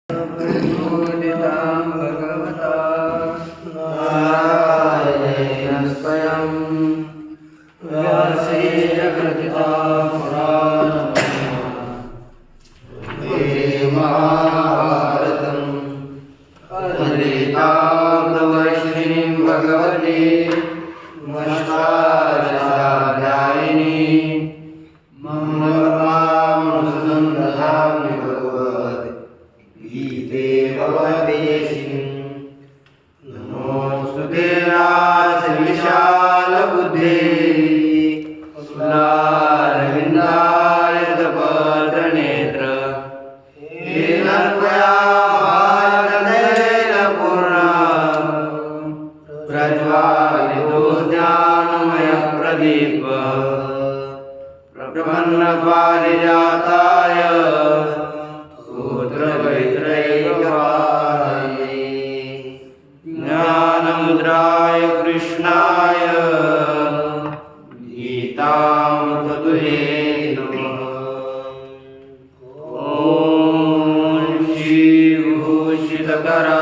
प्रचोदितां भगवता नारायणेन स्वयं व्यासेन कृतितां पुराणम् महाभारतम् अद्वैतामृतवर्षिणीं भगवती मष्टादशाध्यायिनी मंगलमामृतसंदधामि भगवद्गीते भगवद्देशिकं नमोऽस्तुते विशालबुद्धे सुलारविन्दायतपत्रनेत्र येन त्वया भारतेन पूर्णं प्रज्वालितो ज्ञानमयः प्रदीपः प्रपन्नपारिजाताय पुत्रवैत्रैकपाणये ज्ञानमुद्राय कृष्णाय गीतामृततुल्ये नमः। ॐ श्रीभूषितकरा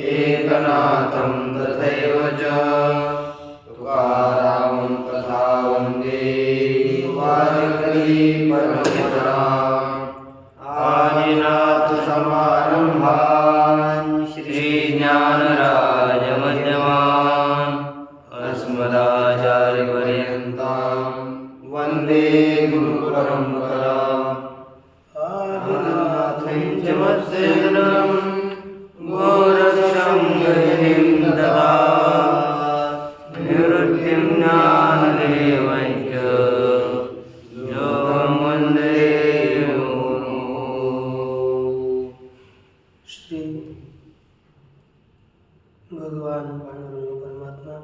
एकनाथं तथैव च तुकारामं तथा वन्दे वारकरी परम्पराम् आदिनाथसमारम्भान् श्रीज्ञानराजमध्यमान् अस्मदाचार्यपर्यन्तां वन्दे गुरुपरम्पराम् आदिनाथं च मत्सेनं घोरसंगतिं ददात् निवृत्तिं ज्ञानदेवं च योगं वन्दे गुरुः। श्री भगवान पांडुरंग परमात्मा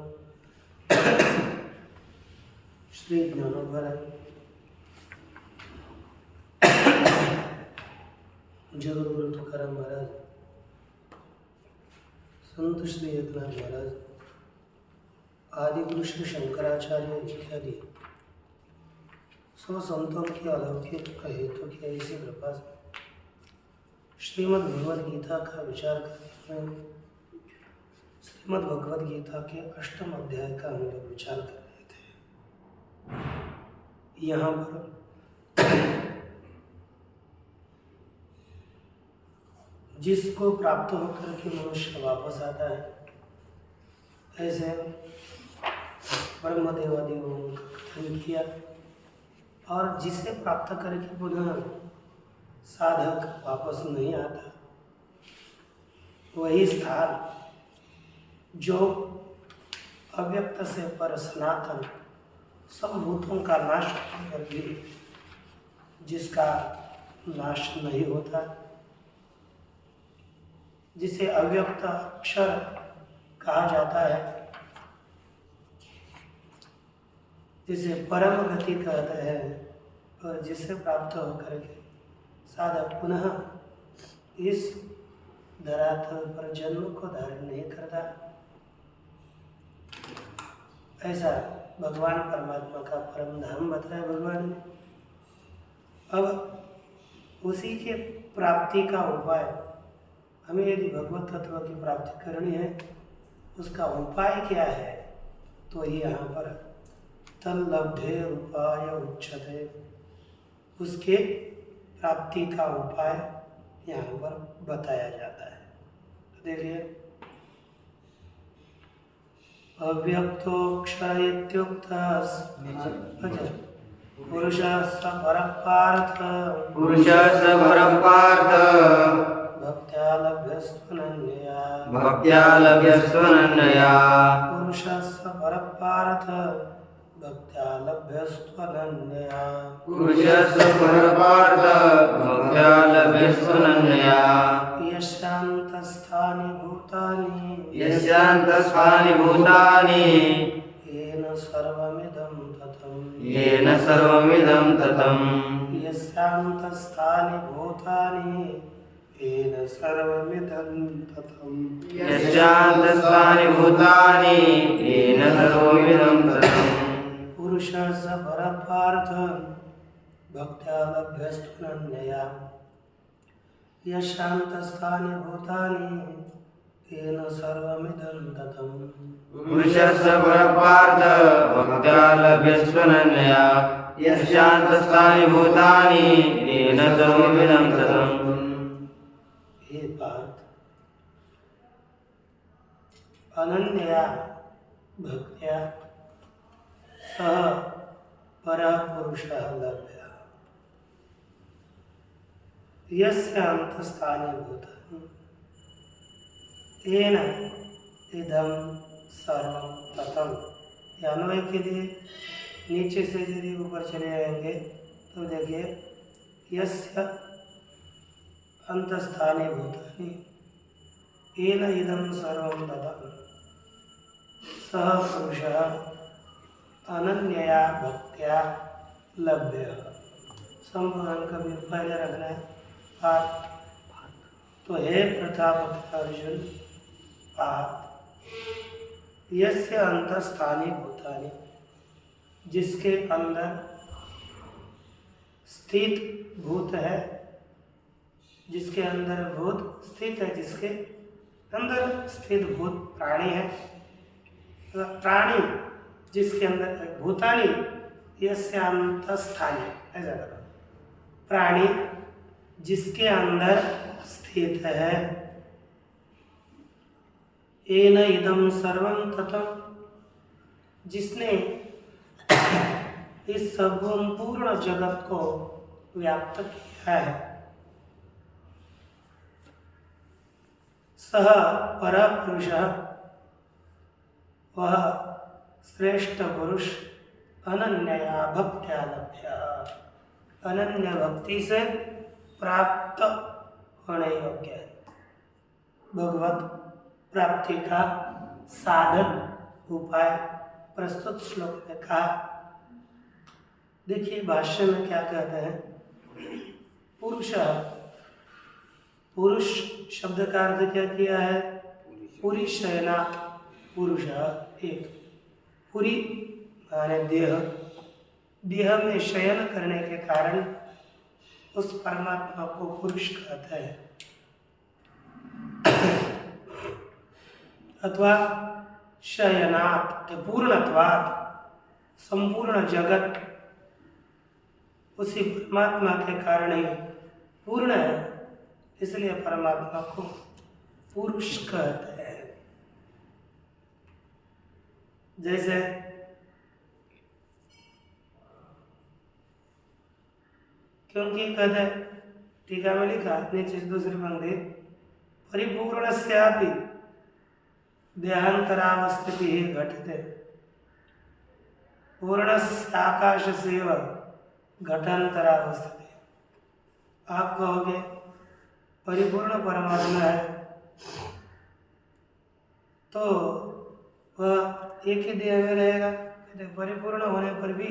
श्री ज्ञानोबा जगद्गुरु तुकाराम महाराज, संत श्री एकनाथ महाराज, आदि गुरु श्री शंकराचार्य इत्यादि सब संतों की अलौकिक हेतु की ऐसी कृपा से श्रीमद् भगवद गीता का विचार करते हैं। श्रीमद् भगवद गीता के 8वें अध्याय का हम लोग विचार कर रहे थे। यहाँ पर जिसको प्राप्त होकर के मनुष्य वापस आता है, ऐसे ब्रह्मदेवादियों का कथन किया, और जिसे प्राप्त करके पुनः साधक वापस नहीं आता, वही स्थान जो अव्यक्त से पर सनातन सब भूतों का नाश कर भी जिसका नाश नहीं होता, जिसे अव्यक्त अक्षर कहा जाता है, जिसे परम गति कहते हैं, और जिसे प्राप्त होकर के साधक पुनः इस धरातल पर जन्म को धारण नहीं करता, ऐसा भगवान परमात्मा का परम धाम बताया भगवान ने। अब उसी के प्राप्ति का उपाय, हमें यदि भगवत तत्व की प्राप्ति करनी है, उसका उपाय क्या है, तो ये यहाँ पर तल्लब्धे उपाय उच्यते, उसके प्राप्ति का उपाय यहाँ पर बताया जाता है। तो देखिए, अव्यक्तोऽक्षर इत्युक्तः पुरुषः स परः पार्थ भक्त्या लभ्यस्त्वनन्यया पुरुषः स परः पार्थ भक्त्या लभ्यस्त्वनन्यया लभ्यस्त्वनन्यया पुरुषस्य परपार्थ भक्त्या लभ्यस्त्वनन्यया यस्यान्तस्थानि भूतानि यस्यान्तस्थानि भूतानि येन सर्वमिदं ततं येन सर्वमिदं ततं यस्यान्तस्थानि भूतानि येन सर्वमिदं ततं यस्यान्तस्थानि भूतानि येन सर्वमिदं ततं पुरुषस्य परपार्थ भक्त्या लभ्यस्त्वनन्यया यस्यान्तस्थानि भूतानि येन सर्वमिदं ततं पुरुषस्य परपार्थ भक्त्या लभ्यस्त्वनन्यया यस्यान्तस्थानि भूतानि येन सर्वमिदं ततं हे पार्थ अनन्यया भक्त्या सह परः पुरुषः लभ्यः यस्य अन्तस्थानि भूतानि येन इदं सर्वं ततं। ये अन्वय के लिए नीचे से यदि ऊपर चले जाएंगे तो देखिए यस्य अन्तस्थानि भूतानि येन इदं सर्वं ततं सः पुरुषः अनन्यया भक्त्या लभ्यः। संपूर्ण कभी पहले रखना है पार्थ। तो हे प्रतापति अर्जुन पार्थ यस्य अंतस्थानी भूतानि जिसके अंदर स्थित भूत है जिसके अंदर भूत स्थित है जिसके अंदर स्थित भूत प्राणी है प्राणी जिसके अंदर भूतानि यस्य अंतस्थानी ऐसा करो प्राणी जिसके अंदर स्थित है येन इदं सर्वं ततं जिसने इस संपूर्ण जगत को व्याप्त किया है सह परपुरुषः वह श्रेष्ठ पुरुष अनन्यया भक्त्या लभ्यः अनन्य भक्ति से प्राप्त होने योग्य है। भगवत प्राप्ति का साधन उपाय प्रस्तुत श्लोक में कहा। देखिए भाष्य में क्या कहते हैं पुरुष पुरुष शब्द का अर्थ क्या किया है पुरी शयनात् पुरुष एक पुरी माने देह देह में शयन करने के कारण उस परमात्मा को पुरुष कहते हैं अथवा शयनात् पूर्णत्वात् संपूर्ण जगत उसी परमात्मा के कारण ही पूर्ण है इसलिए परमात्मा को पुरुष कहते हैं। जैसे क्योंकि कहते हैं टीका में लिखा नीचे दूसरी पंक्ति परिपूर्णस्यापि देहांतरावस्थिति घटते पूर्णस्याकाशसेव घटांतरावस्थिति। आप कहोगे परिपूर्ण परमात्मा है तो वह एक ही देह में रहेगा परिपूर्ण होने पर भी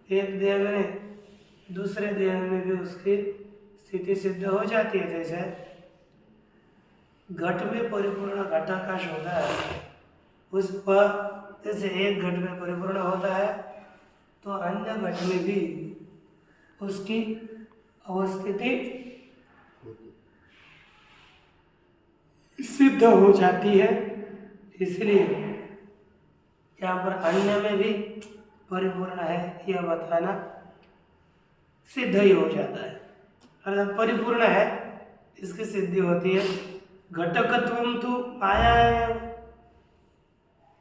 एक देह में दूसरे देह में भी उसकी स्थिति सिद्ध हो जाती है। जैसे घट में परिपूर्ण घटाकाश होता है उस पर जैसे एक घट में परिपूर्ण होता है तो अन्य घट में भी उसकी अवस्थिति सिद्ध हो जाती है। इसलिए यहाँ पर अन्य में भी परिपूर्ण है यह बताना सिद्ध ही हो जाता है अर्थात परिपूर्ण है इसकी सिद्धि होती है। घटकत्वम तो माया है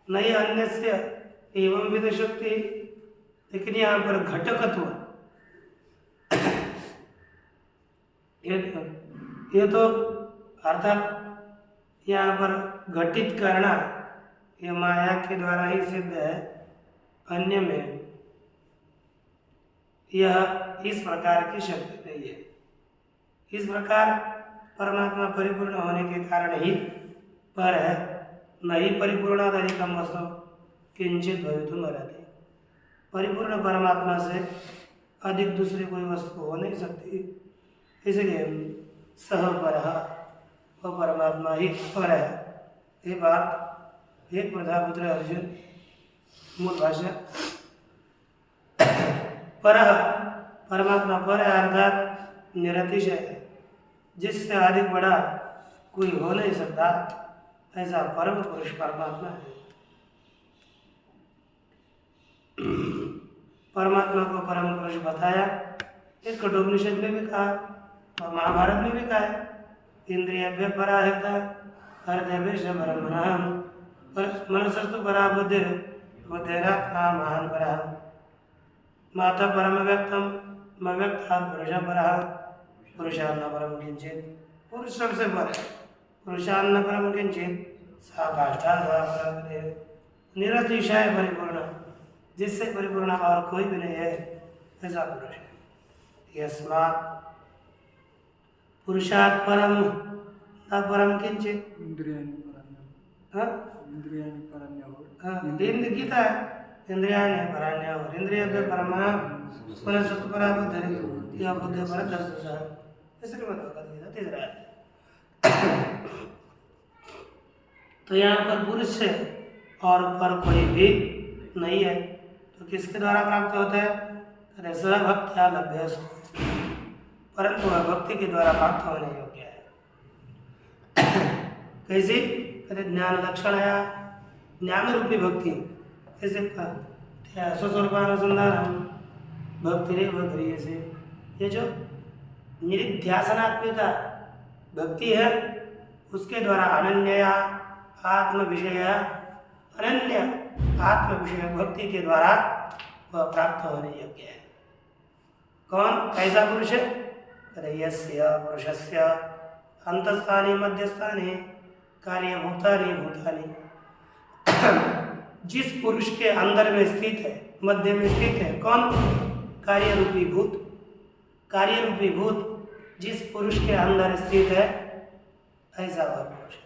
नहीं अन्य से एवं विद शक्ति लेकिन यहाँ पर घटकत्व ये तो अर्थात यहाँ पर घटित करना ये माया के द्वारा ही सिद्ध है। अन्य में यह इस प्रकार की शक्ति नहीं है। इस प्रकार परमात्मा परिपूर्ण होने के कारण ही पर है, नहीं परिपूर्णादधिकं वस्तु किंचित भवितुम अर्हति। परिपूर्ण परमात्मा से अधिक दूसरी कोई वस्तु हो नहीं सकती, इसलिए सह परः, वह परमात्मा ही पर है। ये बात एक प्रधापुत्र अर्जुन मूल भाषा परः परमात्मा पर है अर्थात निरतिशय है, जिससे अधिक बड़ा कोई हो नहीं सकता, ऐसा परम पुरुष परमात्मा है। परमात्मा को परम पुरुष बताया, एक कठोपनिषद में भी कहा और महाभारत में भी कहा है, इंद्रियभ्य परा हेता हृदयभ्यश्च परं मनः मनसस्तु परा बुद्धिः बुद्धिरात्मा महान् परः माता परम व्यक्तम मव्यक्तात् पुरुषः परः पुरुषान्न परम किंचित। पुरुष सबसे पर है, पुरुषान्न परम किंचित सा काष्ठा सा परम निरतिशय परिपूर्ण, जिससे परिपूर्ण और कोई भी नहीं है, ऐसा पुरुष है। यस्मात् पुरुषात् परम न परम किंचित। इंद्र गीता है, इंद्रियाणि पराण्यः इंद्रियभ्यः परमः मनसस्तु परा बुद्धिः या बुद्धिः परतस्तुषः। श्रीमद्भगवद्गीता तीसरा अध्याय। तो यहाँ पर पुरुष है और पर कोई भी नहीं है, तो किसके द्वारा प्राप्त होता है? अरे स भक्त्या लभ्यस्तु, परंतु वह भक्ति के द्वारा प्राप्त होने योग्य है। कैसी? कहते ज्ञान लक्षणया, ज्ञान रूपी भक्ति। ऐसे स्वस्वरूपानुसंधान भक्ति रे भक्ति से, ये जो निरिध्यासनात्मिका भक्ति है, उसके द्वारा अनन्या आत्म विषय, अनन्य आत्म विषय भक्ति के द्वारा वह प्राप्त होने योग्य है। कौन? कैसा पुरुष है? अरे यस्य पुरुषस्य अंतस्थाने मध्यस्थाने कार्यभूतानि भूतानि, जिस पुरुष के अंदर में स्थित है, मध्य में स्थित है, कौन? कार्य रूपी भूत। कार्य रूपी भूत जिस पुरुष के अंदर स्थित है, ऐसा वह पुरुष है।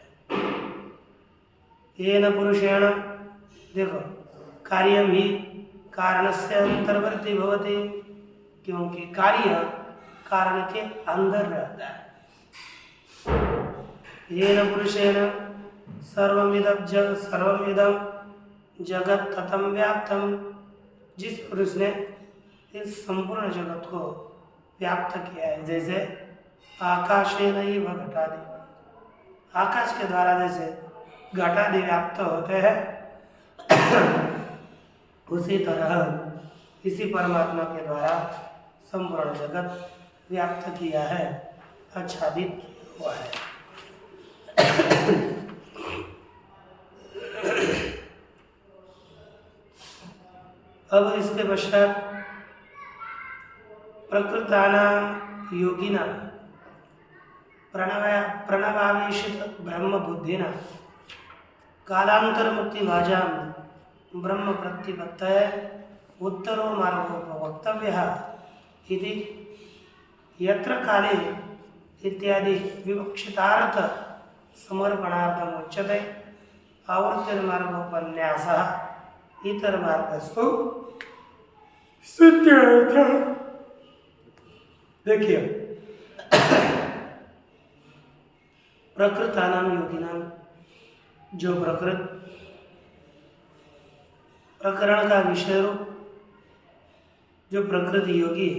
येन पुरुषेण, देखो कार्यम ही कारणस्य अंतर्वर्ती भवति, क्योंकि कार्य कारण के अंदर रहता है। येन पुरुषेण सर्वमिदं जगत ततं व्याप्तम, जिस पुरुष ने इस संपूर्ण जगत को व्याप्त किया है, जैसे आकाशेन एव घटादि, आकाश के द्वारा जैसे घटादि व्याप्त होते हैं, उसी तरह इसी परमात्मा के द्वारा संपूर्ण जगत व्याप्त किया है, आच्छादित किया हुआ है। अब इसके पश्चात प्रकृतानां योगिना प्रणवावेशित ब्रह्म बुद्धिना कालांतर मुक्ति भाजां ब्रह्म प्रतिपत्तये उत्तरो मार्गो वक्तव्यः इति यत्र काले इत्यादि विवक्षितार्थ समर्पणार्थम उच्यते। आवर्तनमार्गोपन्यासः इतर मार्गस्तु सिद्ध्यर्थ। देखिए, प्रकृतानाम योगिनाम, जो प्रकरण का विषय रूप जो प्रकृति योगी,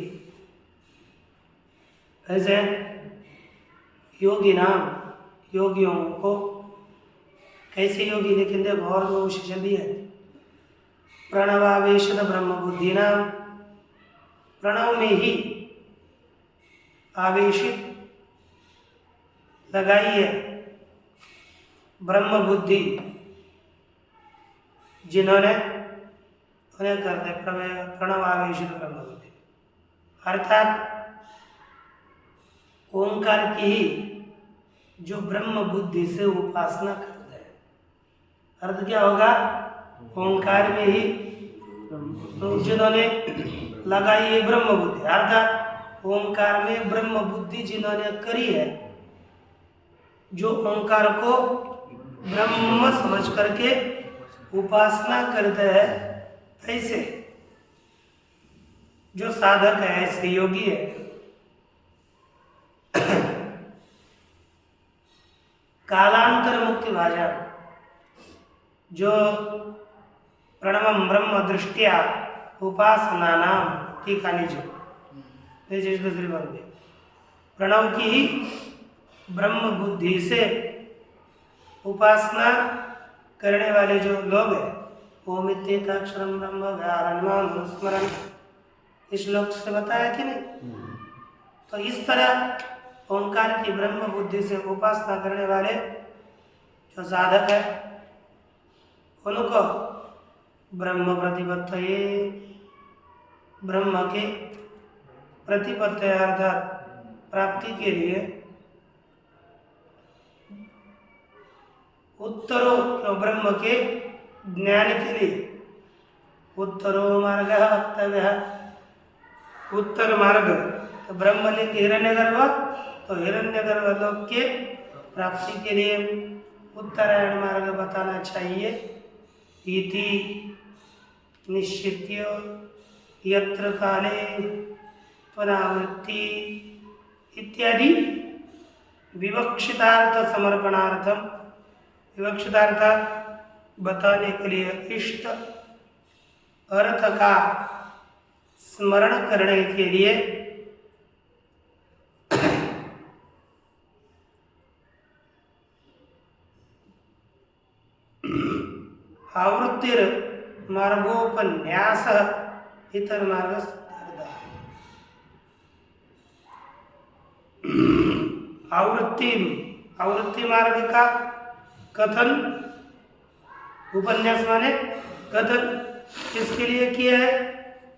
ऐसे योगी नाम योगियों को, कैसे योगी? लेकिन देखो और दो विशेषण दिए, प्रणवावेशित ब्रह्म बुद्धि नाम, प्रणव में ही आवेशित लगाइए ब्रह्म बुद्धि, जिन्होंने उन्हें करते प्रणव आवेशित ब्रह्म बुद्धि, अर्थात ओंकार की ही जो ब्रह्म बुद्धि से उपासना करते हैं। अर्थ क्या होगा? ओंकार में ही जिन्होंने लगाई है ब्रह्म बुद्धि, अर्थात ओंकार में ब्रह्म बुद्धि जिन्होंने करी है, जो ओंकार को ब्रह्म समझ करके उपासना करते हैं, ऐसे जो साधक है, ऐसे योगी है, कालांतर मुक्ति भाजन, जो प्रणवम ब्रह्म दृष्टिया उपासना नाम टीका नीचे दूसरी बात में प्रणव की ही ब्रह्म बुद्धि से उपासना करने वाले जो लोग हैं, ओम इत्येकाक्षरम ब्रह्म व्याहरण स्मरण, इस श्लोक से बताया कि नहीं। तो इस तरह ओंकार की ब्रह्म बुद्धि से उपासना करने वाले जो साधक है, उनको ब्रह्म प्रतिपत्तये, ब्रह्म के प्रतिपत्ति अर्थात प्राप्ति के लिए उत्तरो ब्रह्म के ज्ञान के लिए उत्तरो मार्ग वक्तव्य, उत्तर मार्ग तो ब्रह्मलिंग हिरण्यगर्भ, तो हिरण्यगर्भ लोक के प्राप्ति के लिए उत्तरायण मार्ग बताना चाहिए। इति निश्चित्य यत्र काले त्वनावृत्ति इत्यादि विवक्षितार्थ समर्पणार्थम, विवक्षितार्थ बताने के लिए इष्ट अर्थ का स्मरण करने के लिए आवृत्तिर मार्गोपन्यास इतर मार्ग, आवृत्ति मार्ग का कथन, उपन्यास माने कथन किसके लिए किया है,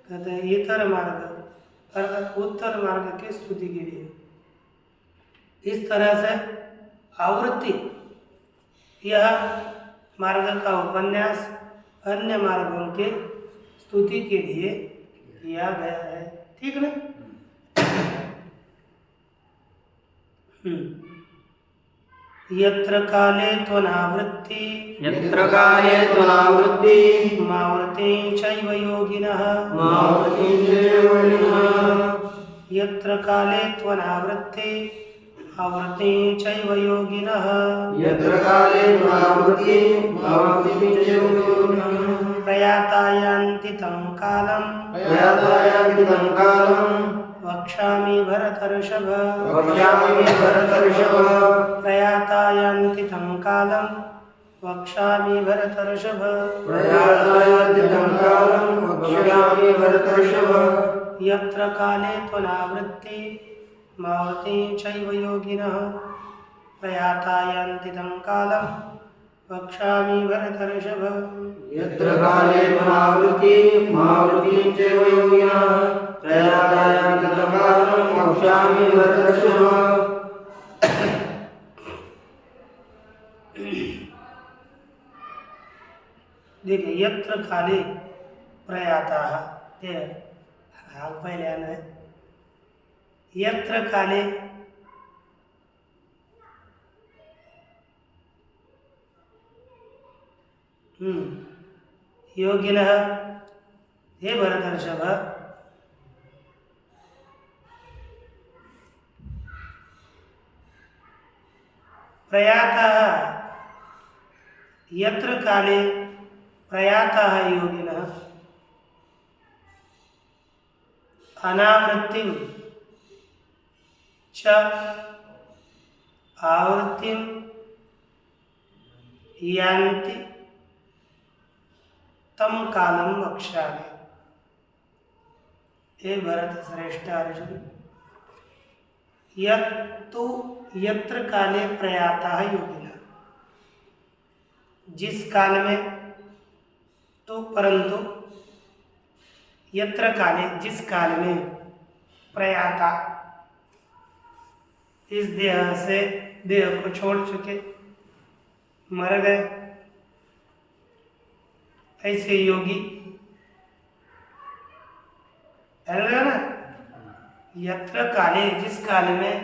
कहते हैं इतर मार्ग अर्थात उत्तर मार्ग की स्तुति के लिए। इस तरह से आवृत्ति यह मार्ग का उपन्यास अन्य मार्गों के स्तुति के लिए किया गया है, ठीक ना। यत्र काले त्वनावृत्ति, यत्र काले त्वनावृत्ति मावृत्तिं चैव योगिनः, मावृत्तिं चैव योगिनः, यत्र काले त्वनावृत्ति आवृत्तिं चैव योगिनः, यत्र काले त्वनावृत्ति मावृत्तिं चैव योगिनः, प्रयातायान्ति तं कालं, प्रयातायान्ति तं कालं, वक्ष्यामि भरतर्षभ, वक्ष्यामि भरतर्षभ, प्रयातायान्ति तं कालं, वक्ष्यामि भरतर्षभ, प्रयातायान्ति तं कालं, वक्ष्यामि भरतर्षभ, यत्र काले त्वनावृत्ति मावृत्तिं चैव योगिनः, प्रयातायान्ति तं कालं, वक्ष्यामि भरतर्षभ, यत्र काले त्वनावृत्ति मावृत्तिं चैव योगिनः, प्रयातायान्ति तं कालं, वक्ष्यामि भरतर्षभ। देखिए यत्र काले प्रयाता ते पहले आना है, यत्र काले योगिनः, हे भरतर्षभ, प्रयातः यत्र काले प्रयातः योगिनः अनावृत्तिं च आवृत्तिं यान्ति तं कालं वक्ष्यामि। हे भरत श्रेष्ठ अर्जुन, यत्तु यत्र काले प्रयातः योगिनः, जिस काल में, तो परंतु, यत्र काले जिस काल में, प्रयाता इस देह से, देह को छोड़ चुके, मर गए, ऐसे योगी है ना। यत्र काले, जिस काल में,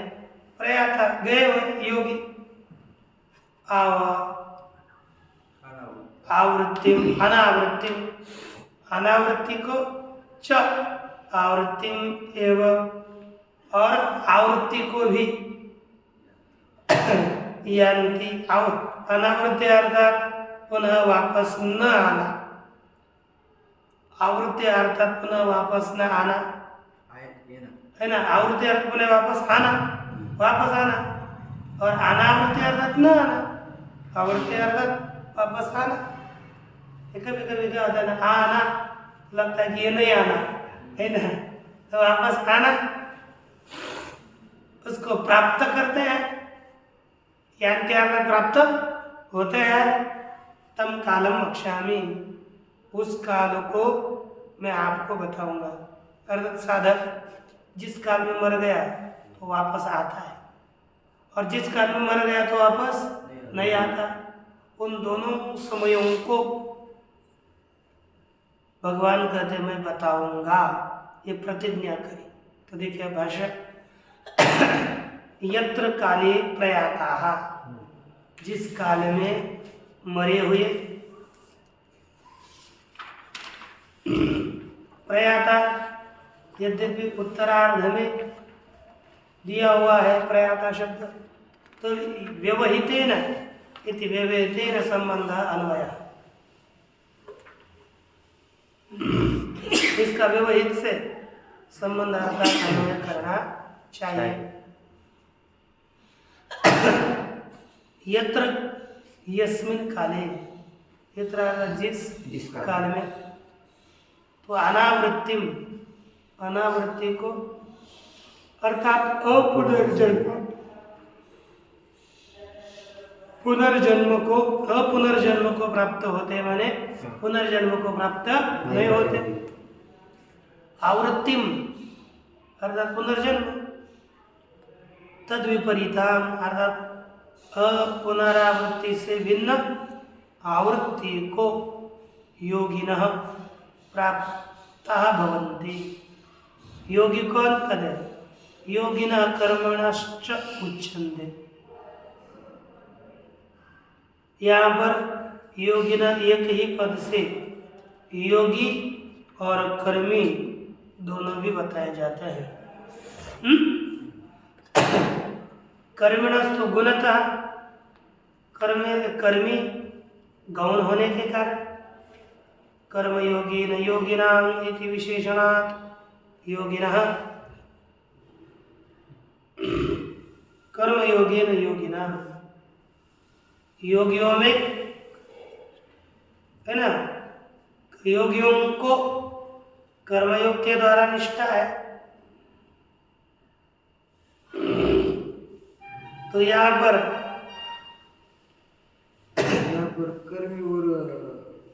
प्रयाता गए हुए योगी, आवृत्ति अनावृत्ति, अनावृत्ति को च आवृत्ति एवं, और आवृत्ति को भी यानी अनावृत्ति अर्थात पुनः वापस न आना, आवृत्ति अर्थात पुनः वापस न आना, है ना। आवृत्ति अर्थ पुनः वापस आना, और अनावृत्ति अर्थात न आना, आवृत्ति अर्थात वापस आना। कभी कभी क्या होता है ना, आना लगता है कि ये नहीं आना, है ना, तो वापस आना उसको प्राप्त करते हैं, ज्ञान के आगे प्राप्त होते हैं। तम कालम वक्ष्यामि, उस काल को मैं आपको बताऊंगा। अर्थात साधक जिस काल में मर गया तो वापस आता है, और जिस काल में मर गया तो वापस नहीं आता। उन दोनों समयों को भगवान कहते मैं बताऊंगा, ये प्रतिज्ञा करी। तो देखिए भाषा, यत्र काले प्रयाताः, जिस काल में मरे हुए, प्रयाता यद्यपि उत्तरार्ध में दिया हुआ है प्रयाता शब्द, तो व्यवहितेन इति व्यवहितेन संबंध अन्वय, इसका व्यवहित से संबंध अन्वय करना चाहिए। यत्र यस्मिन काले, यत्र जिस काल में, तो अनावृत्तिम, अनावृत्ति को अर्थात अपुनर्जन्म, पुनर्जन्म को, अपुनर्जन्म को प्राप्त होते, माने पुनर्जन्म को प्राप्त नहीं होते। आवृत्तिम अर्थात पुनर्जन्म, तद विपरीताम अर्थात अपुनरावृत्ति से भिन्न आवृत्ति को योगिनः प्राप्ताः भवन्ति। योगी कौन पद है? योगिनः कर्मणश्च उच्यन्ते। यहाँ पर योगिनः एक ही पद से योगी और कर्मी दोनों भी बताए जाते हैं। कर्मिणस्तु गुणतः, कर्मी गौण होने के कारण, कर्मयोगेन योगिनाम इति विशेषणात् योगिनः, कर्मयोगेन योगिनाम, योगियों में, है ना, योगियों को कर्मयोग के द्वारा निष्ठा है। तो यहाँ पर कर्मी और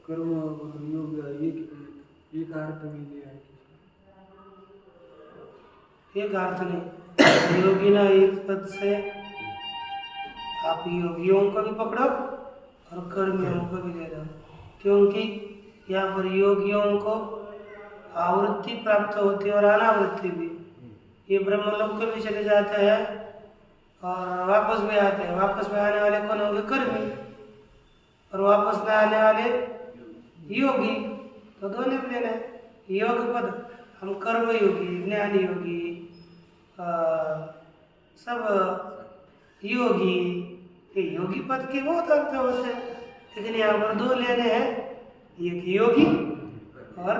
कर्म और योग एक अर्थ में लिया है, एक अर्थ नहीं। योगी ना एक पद से आप योगियों को भी पकड़ो और कर्मियों को भी ले जाओ, क्योंकि यहाँ पर योगियों को आवृत्ति प्राप्त होती है और अनावृत्ति भी। ये ब्रह्मलोक को भी चले जाते हैं और वापस भी आते हैं। वापस में आने वाले कौन होंगे? कर्मी। और वापस में आने वाले योगी। तो दोनों भी लेना है। योग पद हम कर्म योगी, ज्ञान योगी, सब योगी, ये योगी पद के बहुत अर्थ होते हैं, लेकिन यहाँ पर दो लेने हैं, एक योगी और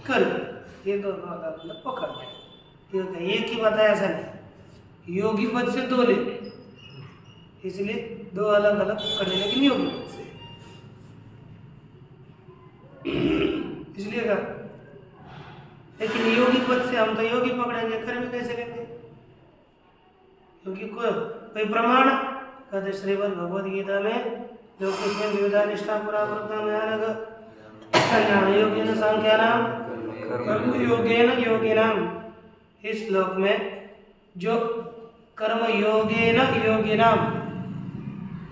कर्म। ये दोनों अलग अलग पकड़ने, एक ही बताया ऐसा नहीं। योगी पद से दो लेने, इसलिए दो अलग अलग पकड़ने, लेकिन योगी पद से इसलिए कहा। लेकिन योगी पद से हम तो योगी पकड़ेंगे, कर्मी कैसे लेंगे? क्योंकि कोई प्रमाण कहते श्रीमद् भगवद गीता में जो किसमें विविधा निष्ठा पूरा ज्ञान योगेन सांख्यानाम कर्म योगेन योगिनाम, इस श्लोक में जो कर्म योगेन योगिनाम,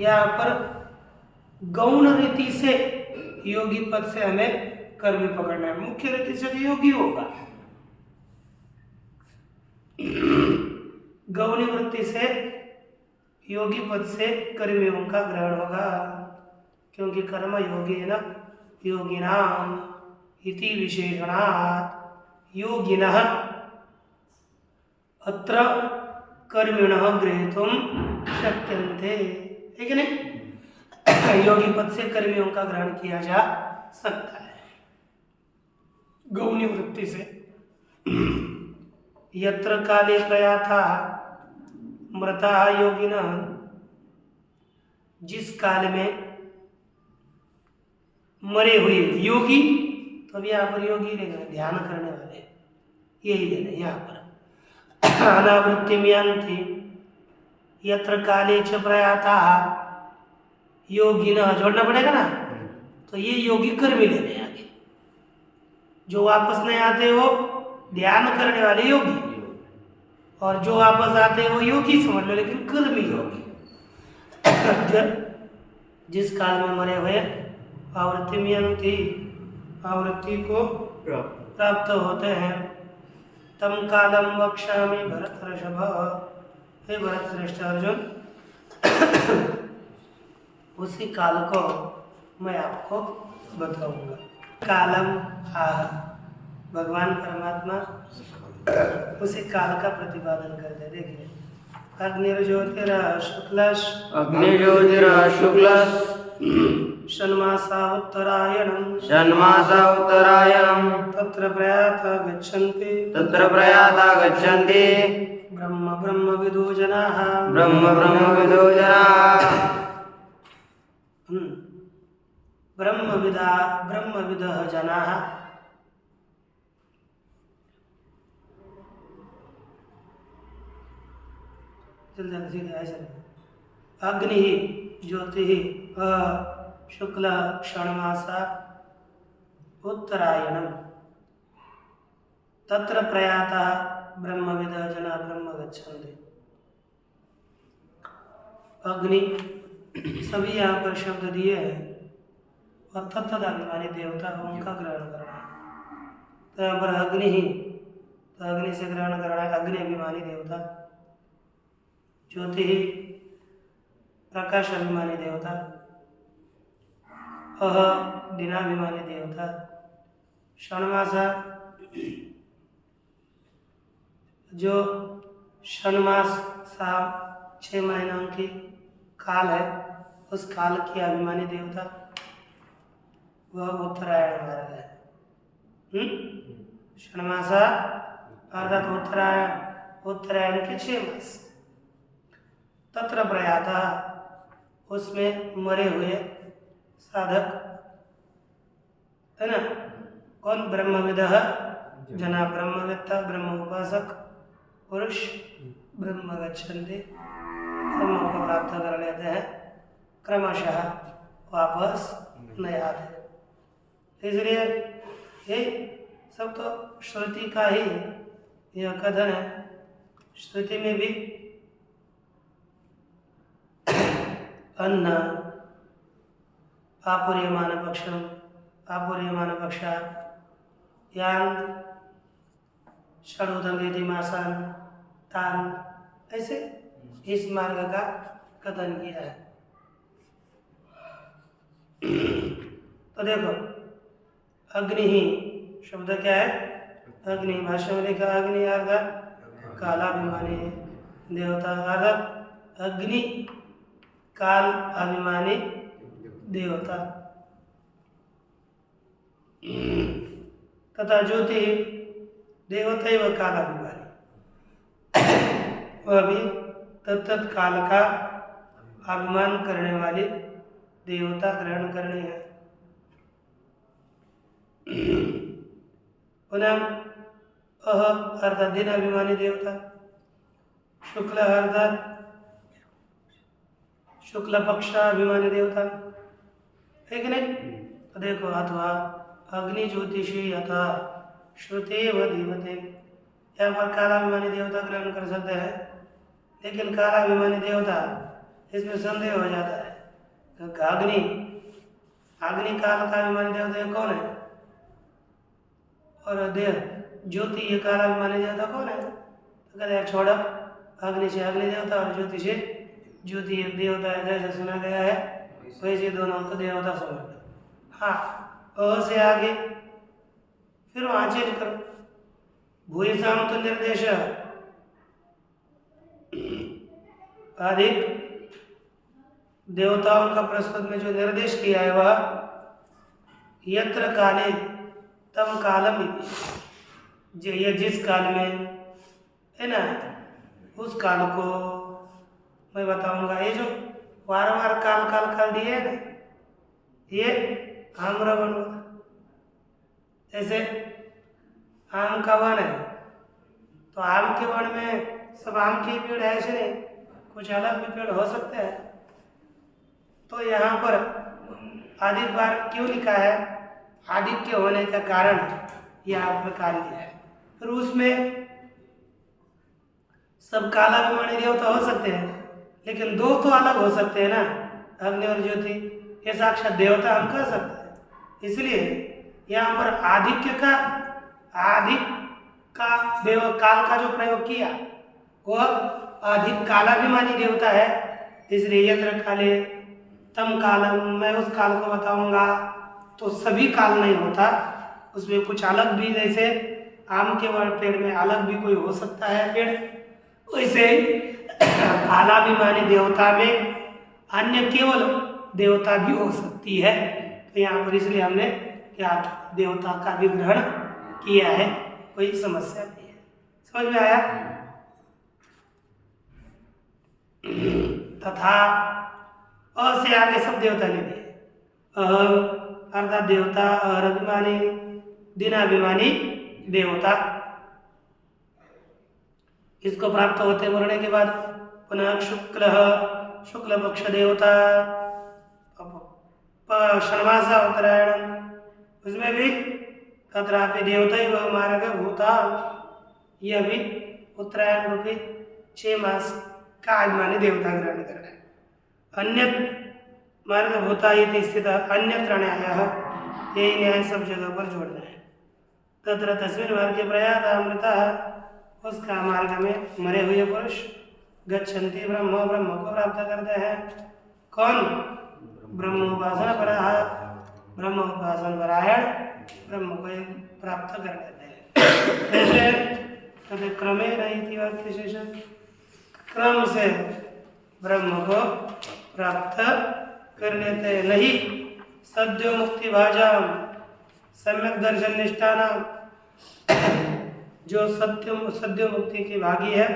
यहाँ पर गौण रीति से योगी पद से हमें कर्मी पकड़ना है। मुख्य रीति से तो योगी होगा, गौणी वृत्ति से योगी पद से कर्मियों का ग्रहण होगा, क्योंकि कर्म योगी है ना, योगिनाम इति विशेषणात् योगिनः अत्र कर्मिणः गृहीतुं शक्यन्ते, है कि नहीं। योगी पद से कर्मियों का ग्रहण किया जा सकता है गौणी वृत्ति से। यत्र काले प्रयाथा मृता योगिनः, जिस काल में मरे हुए योगी, तो अब यहाँ पर योगी लेना ध्यान करने वाले, यही लेना यहाँ पर। अनावृत्तिम यान्ति यत्र काले च प्रयाता योगिनः, जोड़ना पड़ेगा ना, तो ये योगी कर्मी लेने आगे, जो वापस नहीं आते वो ध्यान करने वाले योगी, और जो वापस आते वो योगी समझ लो, लेकिन कर्मी योगी। जिस काल में मरे हुए आवृत्तिमयंती, आवृत्ति को प्राप्त होते हैं, तम कालम वक्ष्यामि भरत ऋषभ, हे भरत श्रेष्ठ अर्जुन, उसी काल को मैं आपको बताऊंगा। कालम आह, भगवान परमात्मा उसी काल का प्रतिपादन करते। देखिए, अग्निर्ज्योतिरा शुक्लश, अग्निज्योतिरा शुक्लस, षण्मासा उत्तरायणम्, षण्मासा उत्तरायणम्, तत्र प्रयाता गच्छन्ति, तत्र प्रयाता गच्छन्ति, ब्रह्म ब्रह्मविदो जनाः, ब्रह्म ब्रह्मविदो जनाः, ब्रह्मविदः जनाः। चल जल्दी से ऐसे अग्नि ज्योति शुक्ल षण्मासा उत्तरायणम्, तत्र प्रयाता ब्रह्मविदः जना ब्रह्म गच्छन्ति। अग्नि सभी यहाँ पर शब्द दिए हैं, और तत्तदाभिमानी देवता को उनका ग्रहण करना है। तो यहाँ पर अग्नि ही, तो अग्नि से ग्रहण करना है, अग्नि अभिमानी देवता। ज्योति ही प्रकाश अभिमानी देवता, अह दिनाभिमानी देवता, षण्मासा जो षण्मास सा 6 महीनों की काल है, उस काल की अभिमानी देवता वह उत्तरायण मार्ग है। षण्मासा अर्थात उत्तरायण के 6 मास। तत्र प्रयाता, उसमें मरे हुए साधक है ना, कौन? ब्रह्मविदः जना, ब्रह्मवेत्ता ब्रह्म उपासक पुरुष ब्रह्म गच्छन्ति, ब्रह्म को प्राप्त कर लेते हैं, क्रमशः वापस नहीं आते। इसलिए ये सब तो श्रुति का ही यह कथन है। श्रुति में भी अन्न आपूर्यमान पक्षम आपूर्यमान पक्षात् यान षडोदंगेति मासान तान, ऐसे इस मार्ग का कथन किया है। तो देखो, अग्नि ही शब्द क्या है? अग्नि, भाषा में लिखा अग्नि अर्थात कालाभिमानी देवता, अर्थात अग्नि काल अभिमानी देवता। तथा ज्योति देवता व कालाभिमानी, वह भी तत्त काल का अभिमान करने वाली देवता ग्रहण करनी है। पुनः अह अर्थात दिन अभिमानी देवता, शुक्ल अर्थात शुक्ल पक्ष अभिमानी देवता, है कि नहीं? तो देखो, अथवा अग्नि ज्योतिषी यथा श्रुते व देवते, यहाँ पर कालाभिमानी देवता ग्रहण कर सकते हैं, लेकिन कालाभिमानी देवता इसमें संदेह हो जाता है। तो अग्नि काल का अभिमानी देवता ये कौन है? और देव ज्योति ये कालाभिमानी देवता कौन है? कहते हैं छोड़, अग्नि से अग्नि देवता और ज्योति से ज्योति एक देवता है, जैसे सुना गया है वैसे दोनों को देवता समझ लो। हाँ, अ से आगे फिर वहाँ चेंज करो, भूयसाम तो निर्देश अधिक देवताओं का प्रस्तुत में जो निर्देश किया है वह यत्र काले तम कालम ये जिस काल में है ना उस काल को मैं बताऊंगा। ये जो बार बार काल काल काल दिए है ना, ये आम्र वन होता। जैसे आम का वन है तो आम के वन में सब आम के पेड़ है, ऐसे नहीं कुछ अलग भी पेड़ हो सकते हैं। तो यहाँ पर आदित्य बार क्यों लिखा है, आदित्य होने का कारण यहाँ पर काल दिया है। फिर उसमें सब कालाभिमानी देवता हो सकते हैं, लेकिन दो तो अलग हो सकते हैं ना, अग्नि और ज्योति, ये साक्षात देवता हम कह सकते हैं। इसलिए यहाँ पर आदित्य का काल का जो प्रयोग किया वह अधिक कालाभिमानी देवता है। इसलिए यत्र काले तम कालम, मैं उस काल को बताऊंगा। तो सभी काल नहीं होता, उसमें कुछ अलग भी, जैसे आम के पेड़ में अलग भी कोई हो सकता है पेड़, वैसे कालाभिमानी देवता में अन्य केवल देवता भी हो सकती है। तो यहाँ पर इसलिए हमने क्या देवता का भी ग्रहण किया है, कोई समस्या नहीं है। समझ में आया? तथा अ से आगे सब देवता ले लिए, अर्थात देवता और अभिमानी दिनाभिमानी देवता, इसको प्राप्त होते मरने के बाद पुनः शुक्ल पक्ष देवता षण्मासा उत्तरायण, उसमें भी तत्रापि देवता ही वह मार्ग भूता, यह भी उत्तरायण रूपी 6 मास का अभिमानी देवता ग्रहण करना है। अन्य मार्ग भूता इति स्थित अन्यत्र न्यायः, यही न्याय सब जगह पर जोड़ना है। तत्र तस्मिन् मार्गे प्रयातामृतः, उसका मार्ग में मरे हुए पुरुष गच्छन्ति ब्रह्म, ब्रह्म को प्राप्त करते हैं। कौन? ब्रह्मोपासना पराः, ब्रह्मोपासन परायण ब्रह्म को प्राप्त कर लेते हैं। कैसे? कभी क्रमेण इति वाक्य शेष, क्रम से ब्रह्म को प्राप्त कर लेते हैं। नहीं सद्यो मुक्ति भाजाम सम्यक दर्शन निष्ठा नाम, जो सद्यो मुक्ति की भागी है,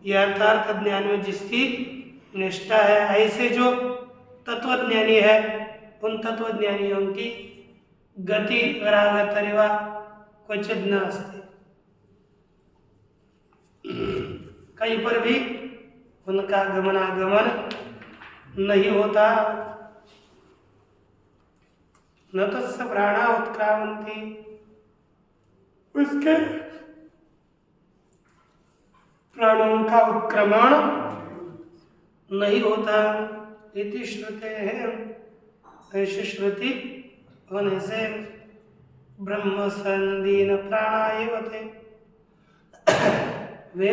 यथार्थ ज्ञान में जिसकी निष्ठा है, ऐसे जो तत्वज्ञानी है, उन तत्वज्ञानियों की गति रागतरिवा क्वचित न अस्ति, कहीं पर भी उनका गमनागमन नहीं होता। न तस्य प्राणा उत्क्रामन्ति, उसके प्राणों का उत्क्रमण नहीं होता। इति श्रुते है, ऐसी श्रुति होने से ब्रह्म संदीन प्राणा एव थे, वे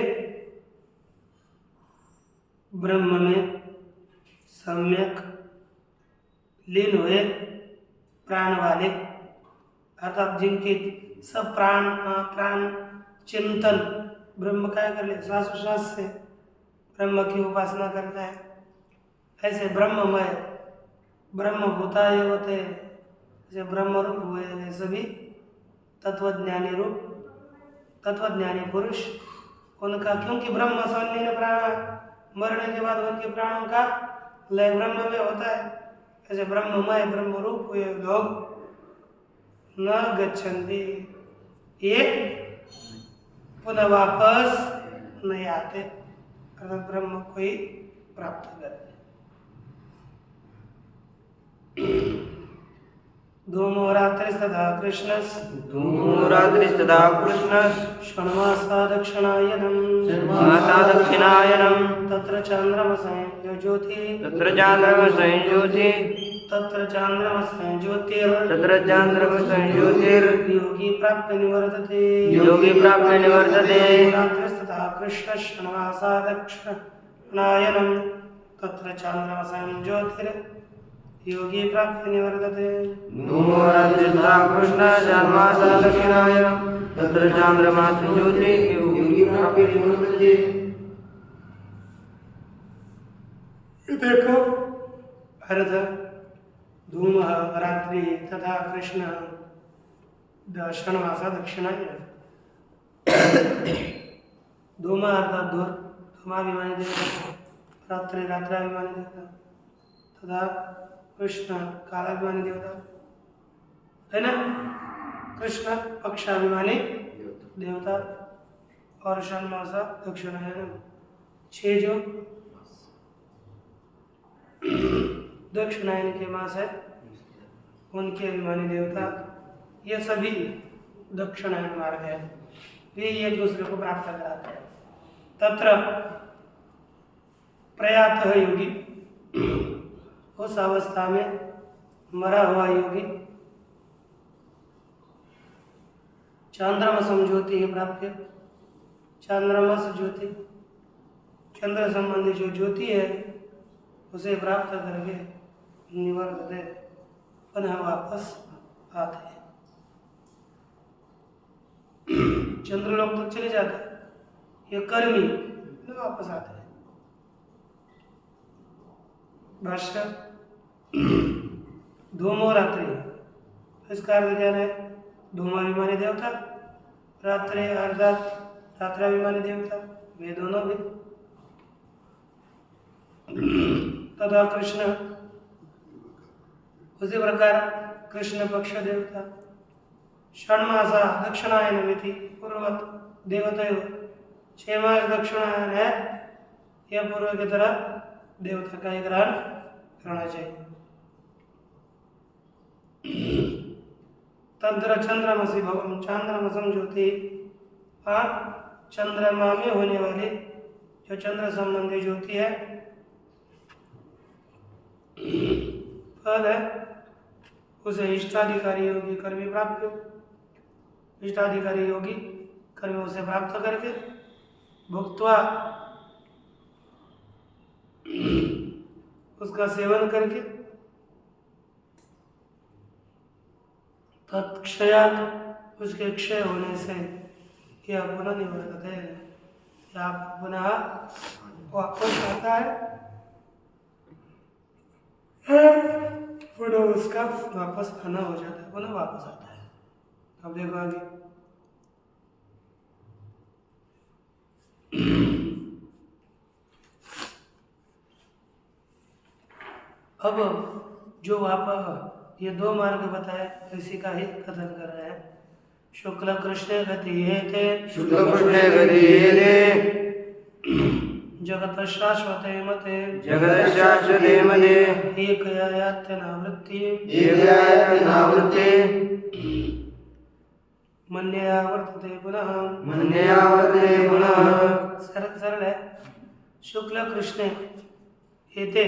ब्रह्म में सम्यक लीन हुए प्राण वाले, अर्थात जिनके सब प्राण चिंतन ब्रह्म का कर ले, श्वासोश्वास से ब्रह्म की उपासना करता है, ऐसे ब्रह्ममय ब्रह्मभूता ये होते, जैसे ब्रह्म रूप हुए वे सभी तत्वज्ञानी पुरुष, उनका क्योंकि ब्रह्म संलीन प्राण, मरने के बाद उनके प्राणों का लय ब्रह्म में होता है, ऐसे ब्रह्ममय ब्रह्म रूप हुए लोग न गच्छन्ति, ये पुनः वापस नहीं आते, अर्थात ब्रह्म को ही प्राप्त करते। धूमो रात्रिस्तथा कृष्णस्, धूमो रात्रिस्तथा कृष्णस्, षण्मासा दक्षिणायनम्, मासा दक्षिणायनम्, तत्र चान्द्रमसं ज्योतिः, तत्र चान्द्रमसं ज्योतिः, तत्र चांद्रमसं ज्योतिर तत्र चान्द्रमसं ज्योतिर् योगी प्राप्य निवर्तते योगी प्राप्य निवर्तते रात्रिस्तथा कृष्णश्नवासा दक्षिणायनं तत्र चांद्रमसं ज्योतिर योगी प्राप्य निवर्तते धूमो रात्रिस्तथा कृष्णश्नवासा दक्षिणायनं तत्र चान्द्रमसं ज्योतिर् योगी प्राप्य निवर्तते। देखो अर्थ धूम रात्रि तथा कृष्ण दर्शनवासा दक्षिणायन धूम अर्थात धूर धूमाभिमानी देवता रात्रि रात्राभिमानी देवता तथा कृष्ण कालाभिमानी देवता है ना। कृष्ण पक्षाभिमानी देवता और षण्मासा दक्षिणायन 6 जो दक्षिणायन के मास है उनके अभिमानी देवता ये सभी दक्षिणायन मार्ग है, वे एक दूसरे को प्राप्त कराते हैं। तत्र प्रयात योगी उस अवस्था में मरा हुआ योगी चांद्रमसम ज्योति ही प्राप्त चांद्रमस ज्योति चंद्र संबंधी जो ज्योति है उसे प्राप्त करके निवर्तते पुनः वापस आते हैं। चंद्रलोक तक चले जाते हैं ये कर्मी पुनः वापस आते हैं। भाष्य धूमो रात्रि इसका अर्थ क्या है? धूमाभिमानी देवता रात्रि अर्थात रात्राभिमानी देवता वे दोनों भी तथा कृष्ण उसी प्रकार कृष्ण पक्ष देवता षण्मासा दक्षिणायन मिति पूर्ववत देवतयो 6 मास दक्षिणायन है यह पूर्व की तरह देवता का ही ग्रहण करना चाहिए। तंत्र चंद्रमसी भवम चांद्रमसम ज्योति चंद्रमा में होने वाली जो चंद्र संबंधी ज्योति है पद है उसे इष्टाधिकारी योगी कर्मी प्राप्त इष्टाधिकारी योगी कर्मी उसे प्राप्त करके भुक्त्वा उसका सेवन करके तत्क्षयात उसके क्षय होने से यह पुनः निवर्तते है या पुनः वापस आता है पुनः उसका वापस आना हो जाता है पुनः वापस आता है। अब देखो आगे अब जो आप ये 2 मार्ग बताए इसी का ही कथन कर रहे हैं। शुक्ल कृष्ण गति थे शुक्ल कृष्ण गति जगत शाश्वते मते जगत शाश्वते मते एकयात्यनावृत्ति एकयात्यनावृत्ते मन्यया वर्तते पुनः मन्यया वर्तते पुनः। सरल है। शुक्ल कृष्ण एते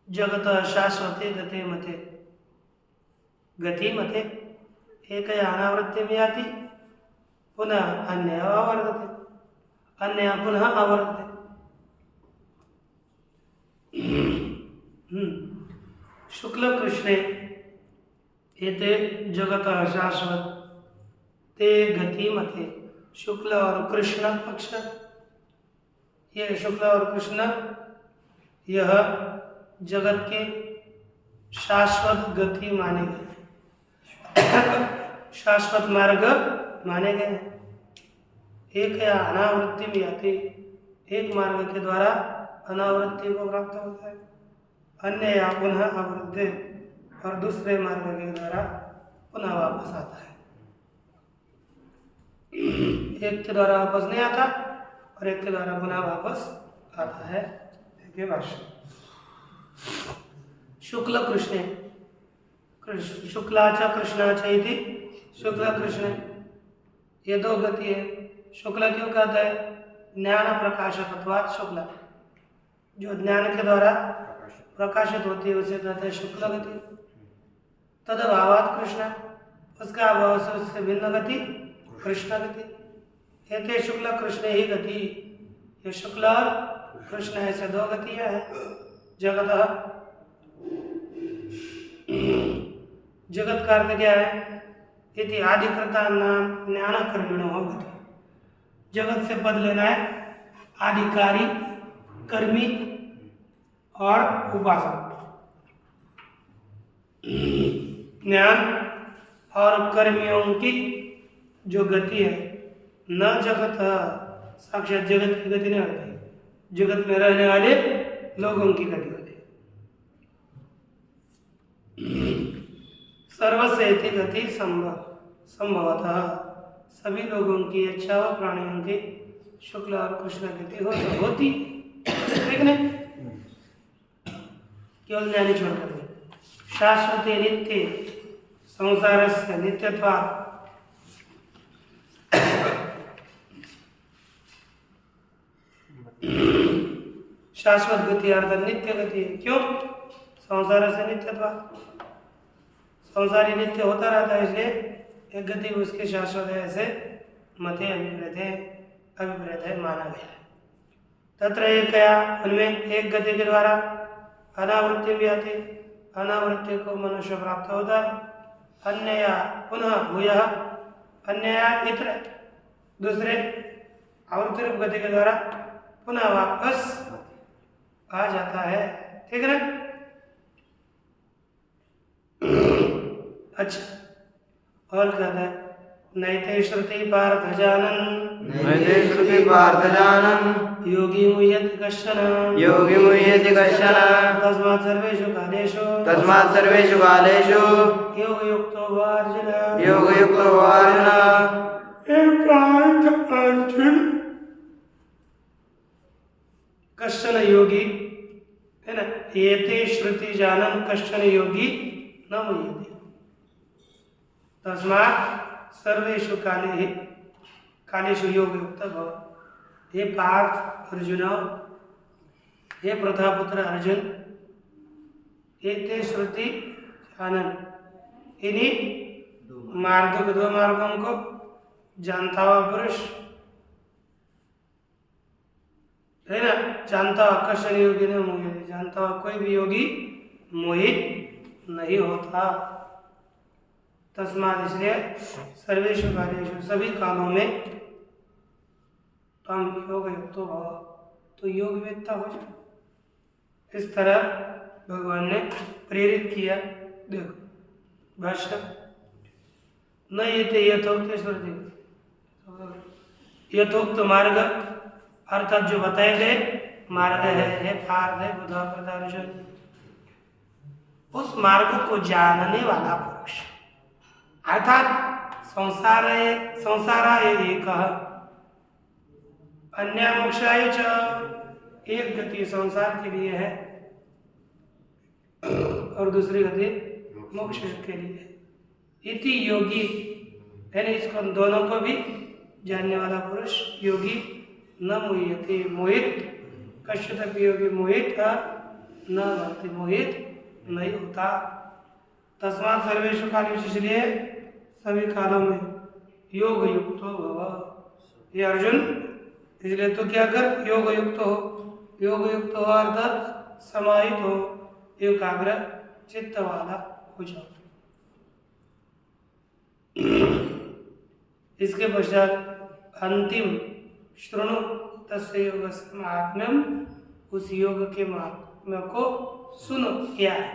जगत शाश्वते गते मते गति मते एकया अनावृत्ति में आती पुनः अन्य आवर्तते अन्य पुनः आवर्तते। शुक्ल कृष्ण एते जगत शाश्वत ते गति मते शुक्ल और कृष्ण पक्ष ये शुक्ल और कृष्ण यह जगत के शाश्वत गति माने गए शाश्वत मार्ग माने गए। एक या अनावृत्ति में आती एक मार्ग के द्वारा अनावृत्ति को प्राप्त होता है अन्य या पुनः आवृत्ति और दूसरे मार्ग के द्वारा पुनः वापस आता है। एक के द्वारा वापस नहीं आता और एक के द्वारा पुनः वापस आता है। देखिए भाष्य शुक्ल कृष्ण शुक्लाचा कृष्णाचा इति शुक्ल कृष्ण ये 2 गति है। शुक्ल क्यों कहते हैं? ज्ञान प्रकाशकत्वात् शुक्ल जो ज्ञान के द्वारा प्रकाशित होती है उसे कहते हैं शुक्ल गति। तद अभावात कृष्ण, उसका अभाव से उससे भिन्न गति कृष्ण गति। एते शुक्ल कृष्ण ही गति, ये शुक्ल और कृष्ण ऐसे दो गतियां हैं। जगत जगत का अर्थ क्या है? यदि आदिकृता नाम ज्ञान कर्मिणो गति, जगत से पद लेना है आदिकारी, कर्मी और उपासक। ज्ञान और कर्मियों की जो गति है, न जगत साक्षात जगत की गति नहीं होती, जगत में रहने वाले लोगों की गति होती है। सर्वसेति गति संभवतः, सभी लोगों की इच्छा व प्राणियों की शुक्ल और कृष्ण गति होती, ठीक नहीं? केवल ज्ञानी छोड़ कर शाश्वते नित्य संसार से नित्यत्वात्, शाश्वत गति अर्थात नित्य गति है। क्यों? संसार से नित्यत्वात्, संसारी नित्य होता रहता है, इसलिए एक गति उसके शाश्वत है, ऐसे मते अभिप्रेत है माना गया है। तत्र एकया, उनमें एक गति के द्वारा अनावृत्ति भी आती, अनावृत्ति को मनुष्य प्राप्त होता है। अन्यया पुनः भूयः, अन्यया इतर, दूसरे आवृत्ति रूप गति के द्वारा पुनः वापस आ जाता है, ठीक है ना? अच्छा, और कहता है नैते श्रुति पार्थ जानन, नैते श्रुति पार्थ जानन, योगी मुह्यति कश्चन, योगी मुह्यति कश्चन, तस्मात् सर्वेषु कालेषु, तस्मात् सर्वेषु कालेषु योगयुक्तो वा अर्जुन, योगयुक्तो वा अर्जुन। हे पार्थ अर्जुन, कश्चन योगी है ना, एते श्रुति जानन कश्चन योगी न मुह्यति, तस्मात् सर्वेषु कालेषु योगयुक्त भव। हे पार्थ अर्जुन, हे प्रथापुत्र अर्जुन, एते श्रुति जानन, इन्हीं मार्गों, दो मार्गों को जानता हुआ पुरुष है ना, जानता हुआ कश्चन योगी ने मोहित, जानता हुआ कोई भी योगी मोहित नहीं होता। तस्मात्, इसलिए सर्वेषु कालेषु, सभी कालों में तम योगयुक्तो भव, तो योग वेत्ता हो जाए। इस तरह भगवान ने प्रेरित किया। देखो भाष्य, न ये यथोक्त श्रुति, यथोक्त मार्ग अर्थात जो बताए गए मार्ग है पार्थ है बुधा अर्जुन, उस मार्ग को जानने वाला पुरुष, अर्थात संसाराय एकः अन्य मोक्षाय च, एक गति संसार के लिए है और दूसरी गति मोक्ष के लिए है। इति योगी, यानी इसको दोनों को भी जानने वाला पुरुष योगी न मुह्यति, मोहित कश्चित योगी मोहित न भवति, मोहित नहीं होता। तस्मात् सर्वेषु कालेषु, इसलिए सभी कालों में योग युक्तो भव। ये अर्जुन, इसलिए तो क्या कर, योग युक्त हो, योग युक्त हो अर्थात समाहित हो, एकाग्र चित्त वाला हो जाओ। इसके पश्चात अंतिम श्रृणु तस्य योगस्य महात्म्यम, उस योग के महात्म्य को सुनो। क्या है?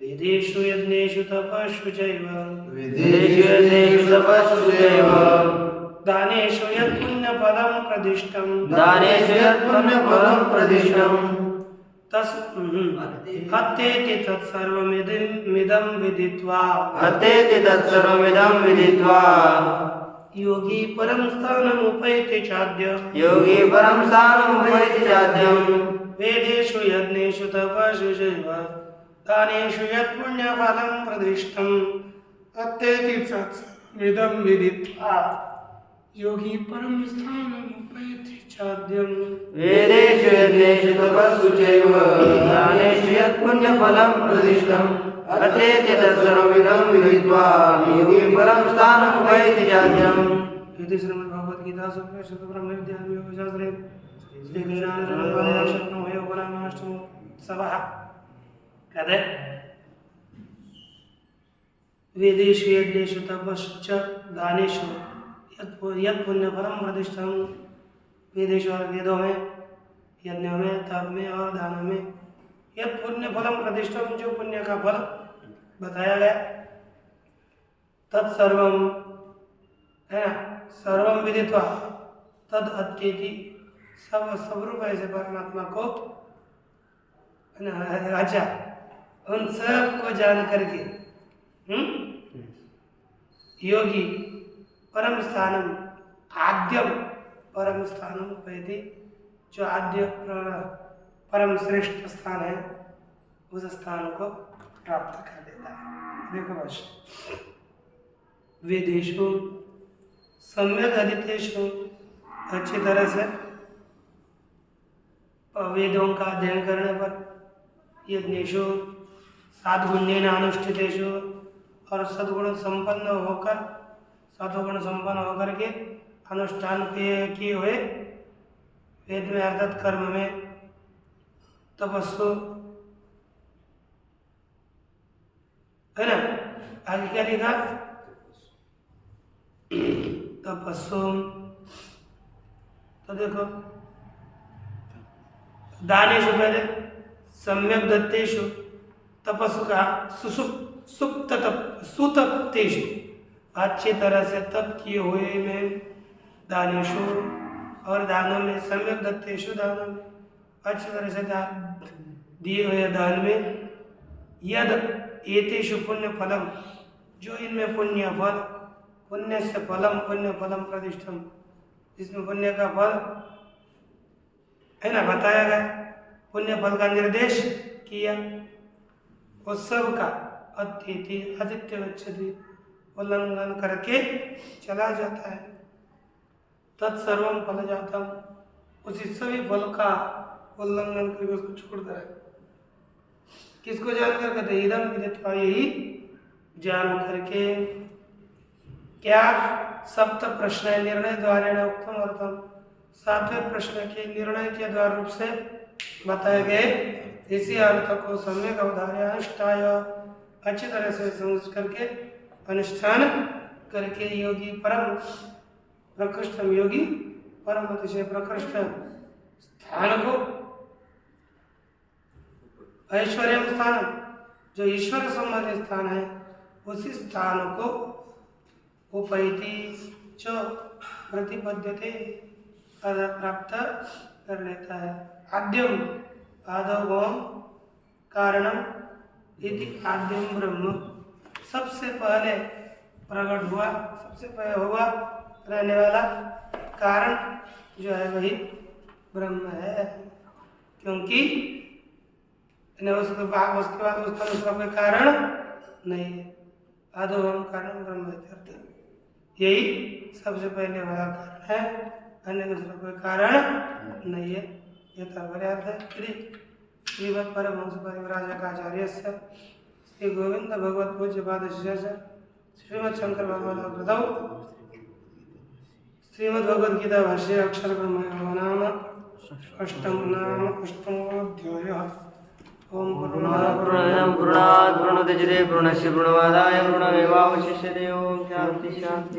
वेदेषु यज्ञेषु तपस्सु चैव, विदेषु यज्ञेषु तपस्सु चैव, दानेषु यत् पुण्यफलं प्रदिष्टं, दानेषु यत् पुण्यफलं प्रदिष्टम्, अत्येति तत्सर्वमिदं विदित्वा, अत्येति तत्सर्वमिदं विदित्वा, योगी परं स्थानमुपैति चाद्य, योगी परं स्थानमुपैति चाद्यम्, वेदेषु यज्ञेषु तपस्सु चैव, दानेषु यत् पुण्यफलं प्रदिष्टम्, अत्येति तत्सर्वमिदं विदित्वा, योगी परं स्थानमुपैति चाद्य। चाद्यं वेदेषु यज्ञेषु तपस्सु चैव दानेषु यत्पुण्यफलं प्रतिष्ठम् अथेति तत्सर्वमिदं विदित्वा योगी परं स्थानमुपैति चाद्यम्। इति श्रीमद्भगवद्गीता उपनिषदि ब्रह्मविद्यायां योगशास्त्रे श्रीकृष्णार्जुनयोगनामाष्टमोत्सवः। कहते वेदेषु यज्ञेषु तपस्सु च दानेषु यत् पुण्यफलं प्रतिष्ठम्। वेदेषु और वेदों में, यज्ञों में, तप में और दानों में यत् पुण्यफलं प्रतिष्ठम्, जो पुण्य का फल बताया गया। तत्सर्वम है ना, सर्वम विदित्वा तद अत्येति, सब रूप ऐसे परमात्मा को अच्छा उन सब को जान करके योगी परम स्थानम आद्यम परम स्थानम उपैति, जो आद्य परम श्रेष्ठ स्थान है उस स्थान को प्राप्त कर देता है। देखो बस वेदेषु सम्यक अधीतेषु, अच्छी तरह से वेदों का अध्ययन करने पर, यज्ञेषु साधुगुण्येन अनुष्ठितेषु, और सद्गुण संपन्न होकर, सत्वगुण संपन्न होकर के अनुष्ठान किए हुए वेद में अर्थात कर्म में, तपस्सु है ना। आगे क्या लिखा? तपस्सु, तो देखो दानेषु पहले सम्यक दत्तेषु, तपस्सु का सुप्त तप सुतप्तेषु, अच्छी तरह से तप किए हुए में, दानेषु और दानों में, सम्यक दत्तेषु दानों में, अच्छी तरह से दान दिए हुए दान में, यद एतेषु पुण्य फलम, जो इनमें पुण्य फल, पुण्य से फलम, पुण्य फलम प्रतिष्ठम, इसमें पुण्य का फल है ना बताया गया, पुण्य फल का निर्देश किया, उस सब का अत्येति आदित्य गच्छति, उल्लंघन करके चला जाता है। तत्सर्वम फल जातम, उसी सभी फल का उल्लंघन करके उसको छोड़ता है। किसको जानकर कहते हैं? इदम विदित्वा, यही जान करके। क्या? सप्त प्रश्न निर्णय द्वारा उत्तम अर्थम, सातवें प्रश्न के निर्णय के द्वारा रूप से बताए गए इसी अर्थ को सम्यक अवधार्य अनुष्ठाय, अच्छी तरह से समझ करके अनुष्ठान करके योगी परम प्रकृष्टम, योगी परम अतिशय प्रकृष्ट स्थान को, ऐश्वर्य स्थान, जो ईश्वर संबंधी स्थान है, उसी स्थान को उपैति जो प्रतिपद्यते प्राप्त कर लेता है। आद्यम आदवम कारणम इति आद्यम ब्रह्म, सबसे पहले प्रकट हुआ, सबसे पहले हुआ रहने वाला कारण जो है वही ब्रह्म है, क्योंकि उसके बाद उसका दूसरा कोई कारण नहीं है। आदवम कारण ब्रह्म, यही सबसे पहले वाला कारण है, अन्य दूसरा कोई कारण नहीं है। यह तात्पर्य है। श्रीमद् परमहंस परिव्राजकाचार्य श्री गोविंद भगवत पूज्य पाद श्रीमद् शंकर भगवत कृतौ श्रीमद् भगवद गीता भाष्य अक्षर ब्रह्म नाम अष्टमोऽध्यायः। ओम पूर्णमदः पूर्णात् पूर्णमुदच्यते पूर्णस्य पूर्णमादाय पूर्णमेवावशिष्यते। ओम शांति शांति।